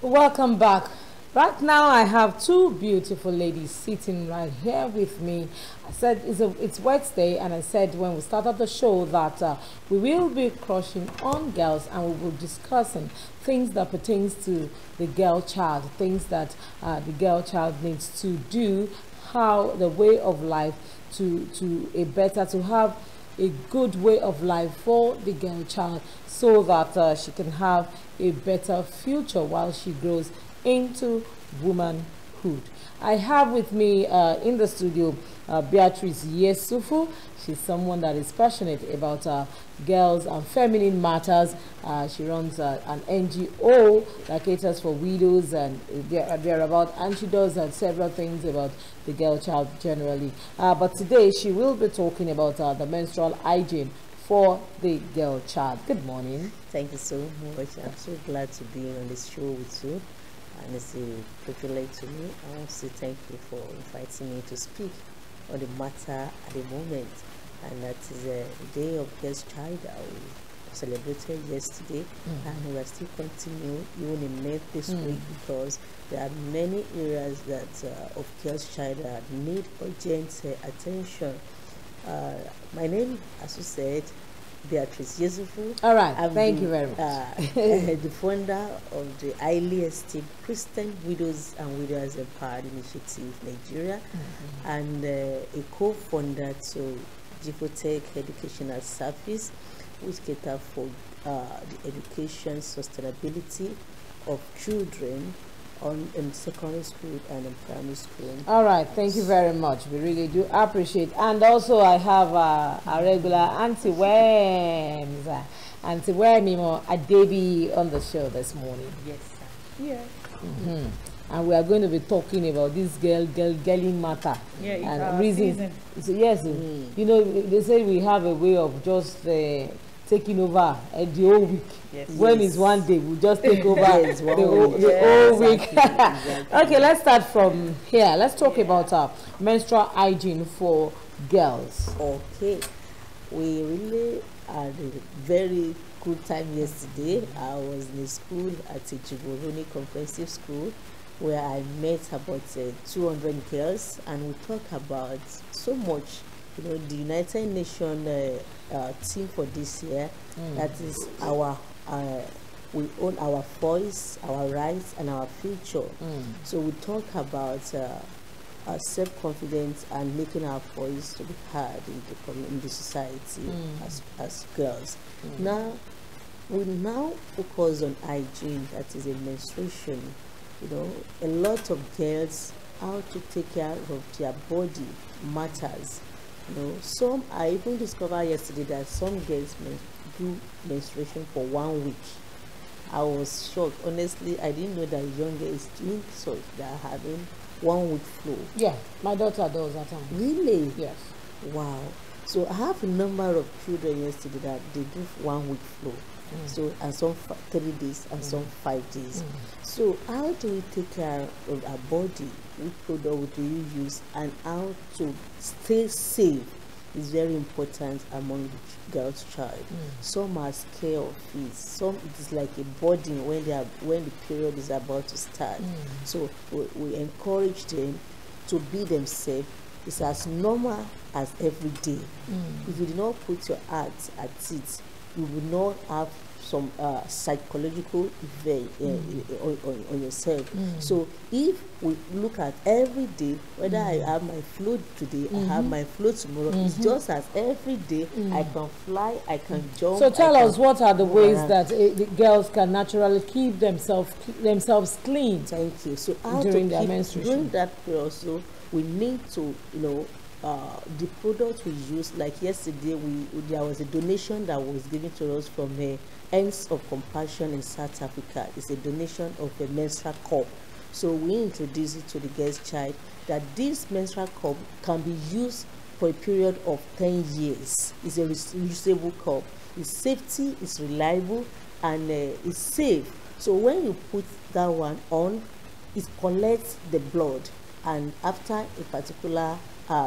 Welcome back. Right now, I have two beautiful ladies sitting right here with me. I said it's Wednesday, and I said when we started the show that we will be crushing on girls, and we will be discussing things that pertains to the girl child, things that the girl child needs to do, how the way of life to have a good way of life for the girl child so that she can have a better future while she grows into womanhood. I have with me in the studio Beatrice Yesufu. She's someone that is passionate about girls and feminine matters. She runs an NGO that caters for widows and thereabout, and she does several things about the girl child generally. But today she will be talking about the menstrual hygiene for the girl child. Good morning. Thank you so much. I'm so glad to be on this show with you, and it's a privilege to me. I want to say thank you for inviting me to speak on the matter at the moment, and that is the Day of Girls Child that we celebrated yesterday, and we are still continuing even in May this week, because there are many areas that of girls child that need urgent attention. My name, as you said, Beatrice Yesufu. All right, thank you very much. The founder of the highly esteemed Christian Widows and Widowers Empowered Initiative Nigeria, and a co-founder to Gifotech Educational Service, which cater for the education sustainability of children in secondary school and in primary school. All right, thank you very much. We really do appreciate. And also I have a regular Auntie Worms, Auntie Wormimo Adebi on the show this morning. Yes, sir. Yeah. And we are going to be talking about this girly matter. Yeah, it's and our reason. season. So, yes, you know, they say we have a way of just taking over the whole week. Yes. When it's one day, we just take over Yes, the whole week. Exactly. Okay, let's start from here. Let's talk about menstrual hygiene for girls. Okay, we really had a very good time yesterday. I was in a school at a Jiboroni Comprehensive School where I met about 200 girls, and we talked about so much. You know, the United Nations theme for this year, that is our we own our voice, our rights, and our future. So we talk about our self-confidence and making our voice to be heard in the society as girls. Now we focus on hygiene, that is a menstruation. You know, a lot of girls, how to take care of their body matters. You know, some I even discovered yesterday that some girls do menstruation for 1 week. I was shocked. Honestly, I didn't know that young girls doing so. They are having 1 week flow. Yeah, my daughter does that time. Really? Yes. Wow. So I have a number of children yesterday that they do 1 week flow. So, and some 3 days and some 5 days. So how do we take care of our body? Which product do you use, and how to stay safe is very important among the girls' child. Some are scared of it. Some it is like a burden when the period is about to start. So we encourage them to be themselves. It's as normal as every day. If you do not put your heart at it, you will not have some psychological effect on yourself. So if we look at every day, whether I have my flow today, I have my flow tomorrow, it's just as every day I can fly, I can jump. So tell us, what are the ways that the girls can naturally keep themselves clean? Thank you. So how during to their keep menstruation? during that period also, we need to, you know, the products we use, like yesterday there was a donation that was given to us from Ends of Compassion in South Africa. It's a donation of a menstrual cup. So we introduced it to the girl's child that this menstrual cup can be used for a period of 10 years. It's a reusable cup. It's safety, it's reliable, and it's safe. So when you put that one on, it collects the blood, and after a particular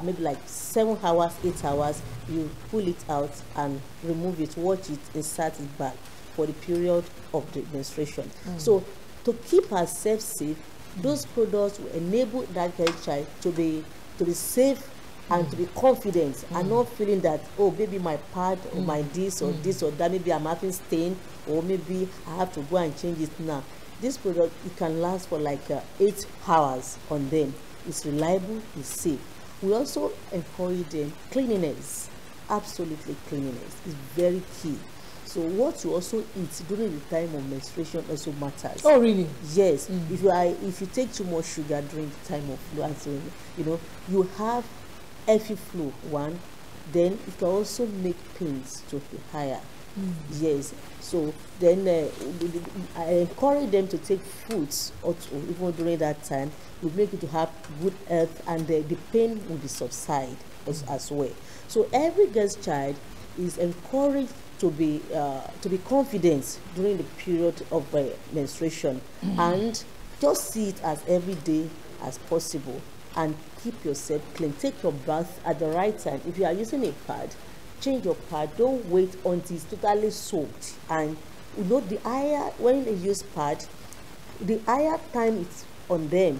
maybe like 7 hours, 8 hours, you pull it out and remove it, watch it, insert it back for the period of the menstruation. So to keep herself safe, those products will enable that girl child to be safe and to be confident and not feeling that, oh, maybe my pad or my this or this or that, maybe I'm having stain, or maybe I have to go and change it now. This product, it can last for like 8 hours on them. It's reliable, it's safe. We also encourage them cleanliness. Absolutely, cleanliness is very key. So what you also eat during the time of menstruation also matters. Oh, really? Yes. If you take too much sugar during the time of flu, and so you have heavy flu one, then it can also make pains to be higher. Yes. So then I encourage them to take fruits also, even during that time. Will make you to have good health, and the pain will be subside as well. So every girl's child is encouraged to be confident during the period of menstruation, and just see it as every day as possible, and keep yourself clean. Take your bath at the right time. If you are using a pad, change your pad. Don't wait until it's totally soaked. And the higher, when they use pad, the higher time it's on them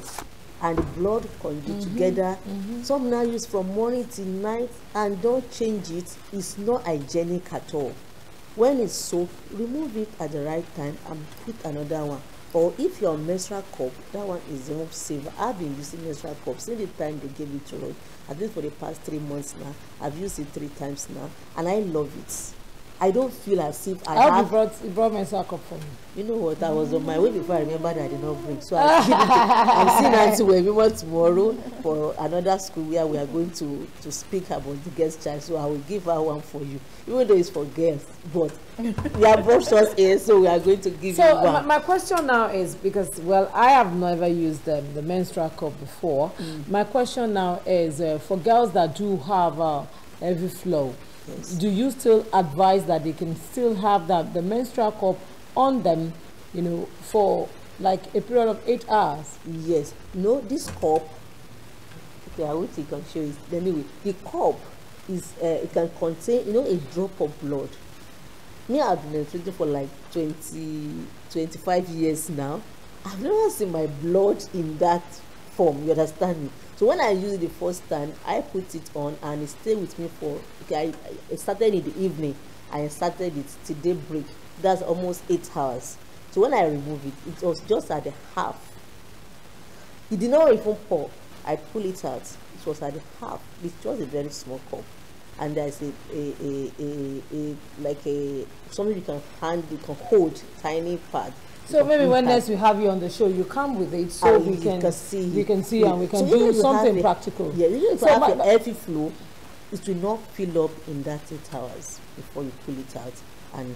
and the blood conduit together. Some now use from morning till night and don't change it. It's not hygienic at all. When it's soaked, remove it at the right time and put another one. Or if you're on menstrual cup, that one is more safer. I've been using menstrual cup since the time they gave it to us. At least for the past 3 months now. I've used it 3 times now, and I love it. I don't feel as if I have. You brought menstrual cup for me. You know what? I was on my way before I remembered I did not bring. So I'm seeing Auntie Webima tomorrow for another school where we are going to speak about the girl's child. So I will give her one for you, even though it's for girls. But we have brought us here, so we are going to give you one. So my question now is, because, well, I have never used the menstrual cup before. My question now is, for girls that do have heavy flow, yes, do you still advise that they can still have the menstrual cup on them, for like a period of 8 hours? Yes. No, this cup, okay, I wish you can show it. Anyway, the cup is, it can contain, a drop of blood. Me, I've been menstruating for like 25 years now. I've never seen my blood in that form, you understand me? So when I use it the first time, I put it on and it stayed with me for, okay, I started in the evening. I started it till daybreak. That's almost 8 hours. So when I removed it, it was just at the half. It did not even pour. I pull it out. It was at the half. It's just a very small cup. And there's something you can hold, tiny pad. So maybe when next we have you on the show, you come with it so we can see and we can do something practical. Yeah, if you have a heavy flow, it will not fill up in that 8 hours before you pull it out and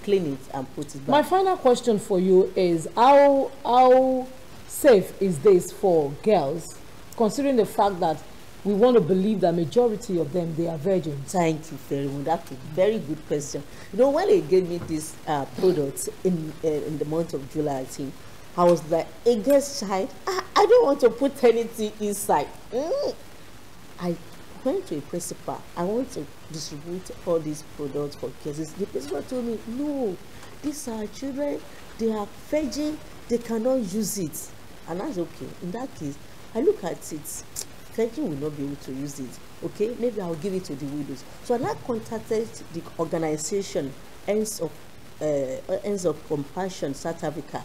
clean it and put it back. My final question for you is, how safe is this for girls, considering the fact that we want to believe that majority of them, they are virgins? Thank you very much. That's a very good question. When they gave me this product in the month of July, I think, I was like, a girl's child, I don't want to put anything inside. I went to a principal. I want to distribute all these products for girls. The principal told me, no, these are children, they are virgin, they cannot use it. And I said, okay, in that case, I look at it. Virgin will not be able to use it. Okay, maybe I'll give it to the widows. So I now contacted the organization Ends of Compassion South Africa.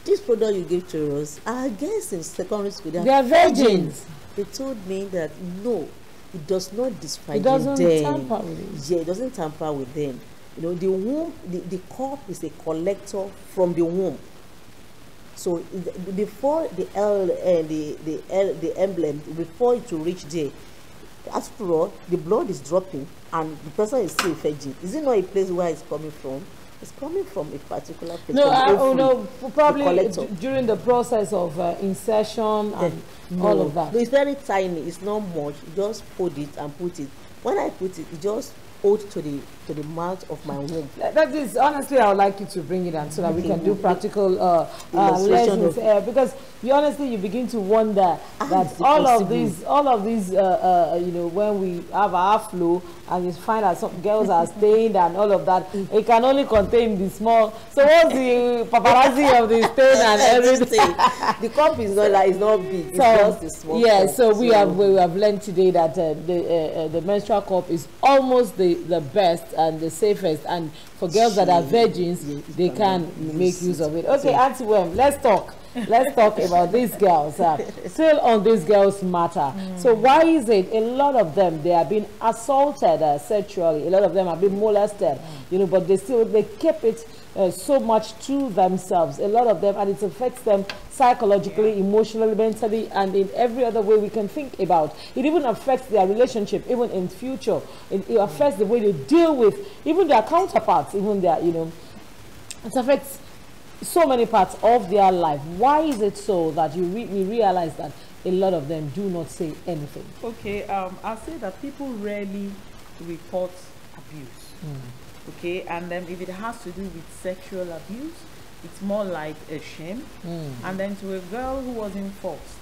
This product you gave to us, I guess in secondary school they are virgins. They told me that no, it does not disfigure them. It doesn't tamper with it. Yeah, it doesn't tamper with them. The womb, the cup is a collector from the womb. So before the emblem, before it will reach there, after all, the blood is dropping and the person is still virgin. Is it not a place where it's coming from? It's coming from a particular place. No, probably during the process of insertion and all of that. No, it's very tiny. It's not much. You just fold it and put it. When I put it, it just hold to the mouth of my womb. That is, honestly, I would like you to bring it on so that we can do practical lessons. Because you honestly, you begin to wonder that is it all of possible? these, you know, when we have our flow and you find that some girls are stained and all of that, it can only contain the small. So what's the paparazzi of the stain and everything? The cup is not like, it's not big. It's So just a small yeah, cup. so we have learned today that the menstrual cup is almost the best and the safest, and for girls that are virgins, they can make use of it. Okay, Auntie Wem, let's talk. Let's talk about these girls. Still on these girls matter. So why is it a lot of them, they are being assaulted sexually? A lot of them have been molested, you know, but they keep it so much to themselves. A lot of them, and it affects them psychologically, emotionally, mentally, and in every other way we can think about. It even affects their relationship, even in future. It affects the way they deal with even their counterparts, even their, you know, it affects so many parts of their life. Why is it so that we realize that a lot of them do not say anything? Okay, I'll say that people rarely report abuse. Okay, and then if it has to do with sexual abuse, it's more like a shame. And then to a girl who wasn't forced,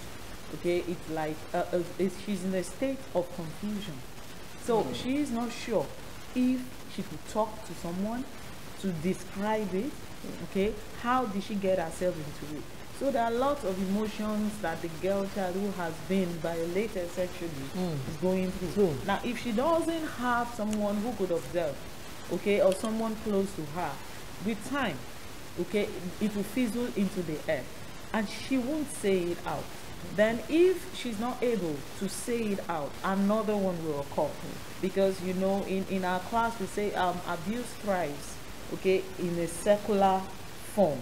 okay, it's like she's in a state of confusion. So she is not sure if she could talk to someone to describe it. Okay, how did she get herself into it? So there are lots of emotions that the girl child who has been violated sexually is going through. Now, if she doesn't have someone who could observe, okay, or someone close to her, with time, okay, it will fizzle into the air, and she won't say it out. Then if she's not able to say it out, another one will occur. Because, you know, in our class we say abuse thrives, okay, in a circular form,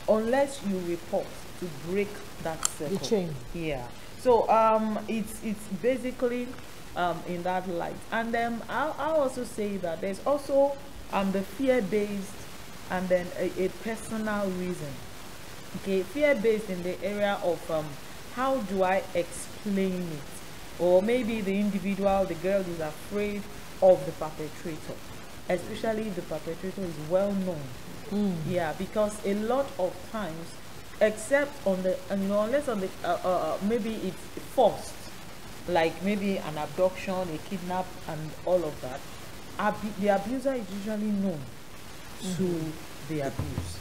unless you report to break that circle. The chain. Yeah. So it's basically in that light. And then I'll also say that there's also the fear-based and then a personal reason. Okay, fear-based in the area of how do I explain it? Or maybe the individual, the girl, is afraid of the perpetrator, especially the perpetrator is well known. Yeah, because a lot of times, except on the, you know, unless on the maybe it's forced, like maybe an abduction, a kidnap, and all of that, the abuser is usually known to the abuse.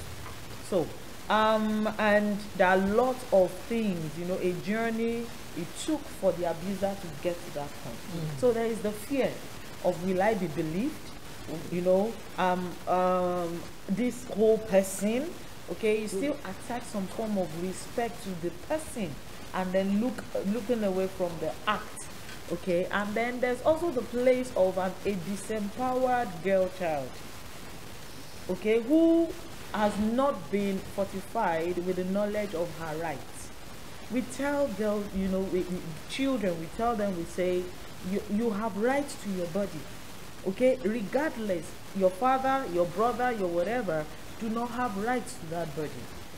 So and there are lots of things, you know, a journey it took for the abuser to get to that point. So there is the fear of, will I be believed? You know, this whole person, okay, you still attach some form of respect to the person, and then looking away from the act, okay. And then there's also the place of a disempowered girl child, okay, who has not been fortified with the knowledge of her rights. We tell girls, you know, children, we tell them, we say, you have rights to your body. Okay, regardless, your father, your brother, your whatever, do not have rights to that body.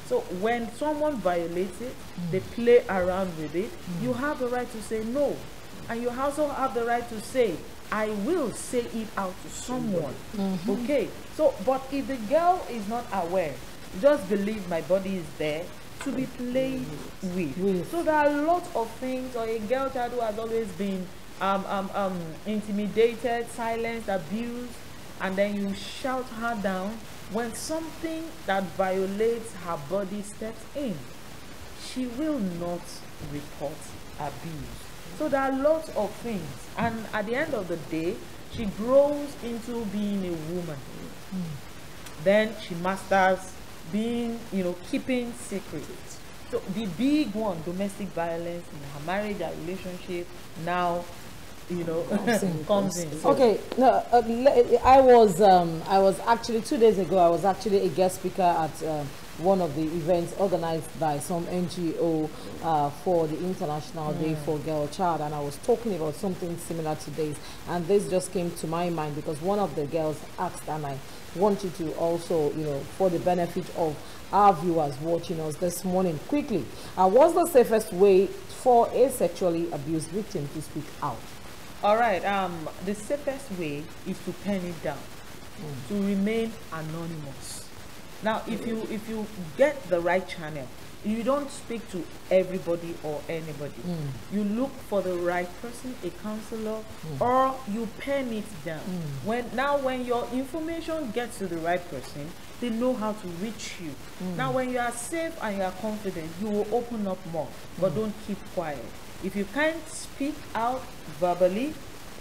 So when someone violates it, they play around with it, you have the right to say no. And you also have the right to say, I will say it out to someone. Okay, so, but if the girl is not aware, just believe my body is there to be played with. So there are lots of things, or a girl child who has always been intimidated, silenced, abused, and then you shout her down. When something that violates her body steps in, she will not report abuse. So there are lots of things, and at the end of the day, she grows into being a woman. Then she masters being, you know, keeping secrets. So the big one, domestic violence in her marriage, her relationship, now, you know, comes in. So. Okay, no, I was actually 2 days ago. I was actually a guest speaker at one of the events organized by some NGO for the International Day for Girl Child, and I was talking about something similar to this, and this just came to my mind because one of the girls asked, and I want you to also, you know, for the benefit of our viewers watching us this morning, quickly, what's the safest way for a sexually abused victim to speak out? All right, the safest way is to pen it down, to remain anonymous. Now, if you get the right channel, you don't speak to everybody or anybody. You look for the right person, a counselor, or you pen it down. When your information gets to the right person, they know how to reach you. Now when you are safe and you are confident, you will open up more, but don't keep quiet. If you can't speak out verbally,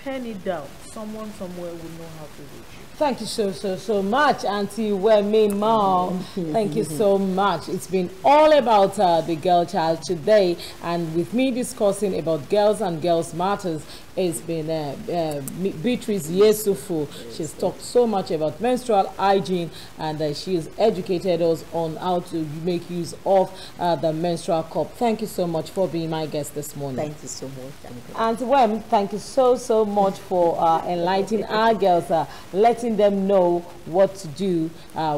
pen it down. Someone somewhere will know how to reach you. Thank you so much, Auntie Wemi Mom. Thank you so much. It's been all about the girl child today, and with me discussing about girls and girls matters, it's been Beatrice Yesufu. She's talked so much about menstrual hygiene, and she has educated us on how to make use of the menstrual cup. Thank you so much for being my guest this morning. Thank you so much. Auntie Wem, thank you so much for enlightening our girls, letting them know what to do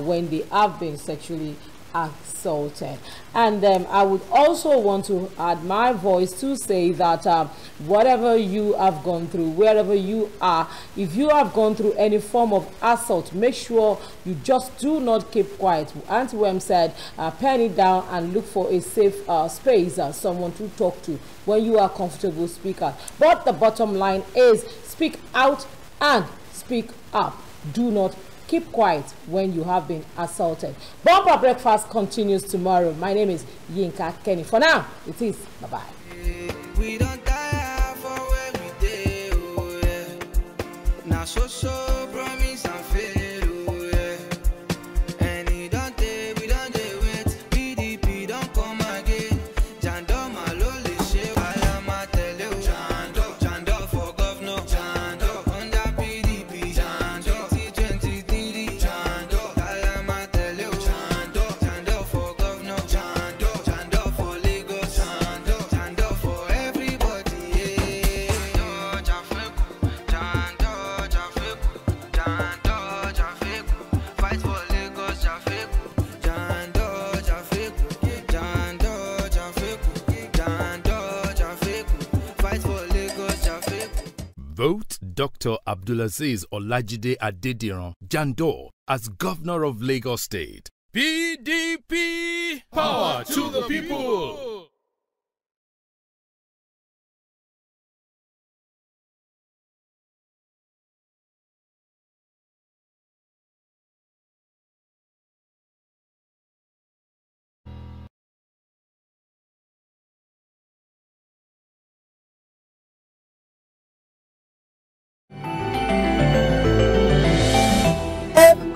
when they have been sexually assaulted. And I would also want to add my voice to say that whatever you have gone through, wherever you are, if you have gone through any form of assault, make sure you just do not keep quiet. Auntie Wem said, pen it down and look for a safe space, someone to talk to. When you are comfortable, speak out. But the bottom line is, speak out and speak up. Do not keep quiet when you have been assaulted. Bumper Breakfast continues tomorrow. My name is Yinka Kenny. For now, it is bye-bye. We don't die for where we dey, oh yeah. Now so promise and fail, oh yeah. And it don't dey, we don't dey wait. PDP don't come again. Jando malole she, Alama tell you. Jando for governor. Jando under PDP. Jando 2023. Jando Alama tell you. Jando for governor. Jando for Lagos. Jando for everybody. Jando Jafeku. Fight for Lagos. Jando Jafeku. Fight for Lagos. Vote Dr. Abdulaziz Olajide Adediran Jandor as Governor of Lagos State. PDP! Power to the people!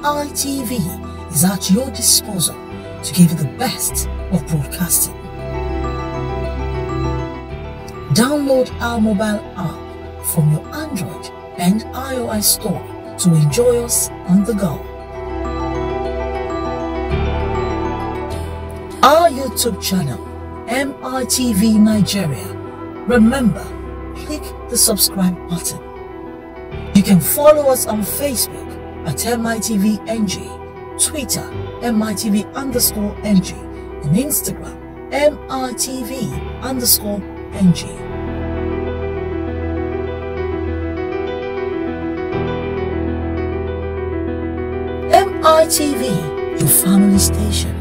MITV is at your disposal to give you the best of broadcasting. Download our mobile app from your Android and iOS store to enjoy us on the go. Our YouTube channel, MITV Nigeria. Remember, click the subscribe button. You can follow us on Facebook at MITV-NG, Twitter, MITV_NG, and Instagram, MITV_NG. MITV, your family station.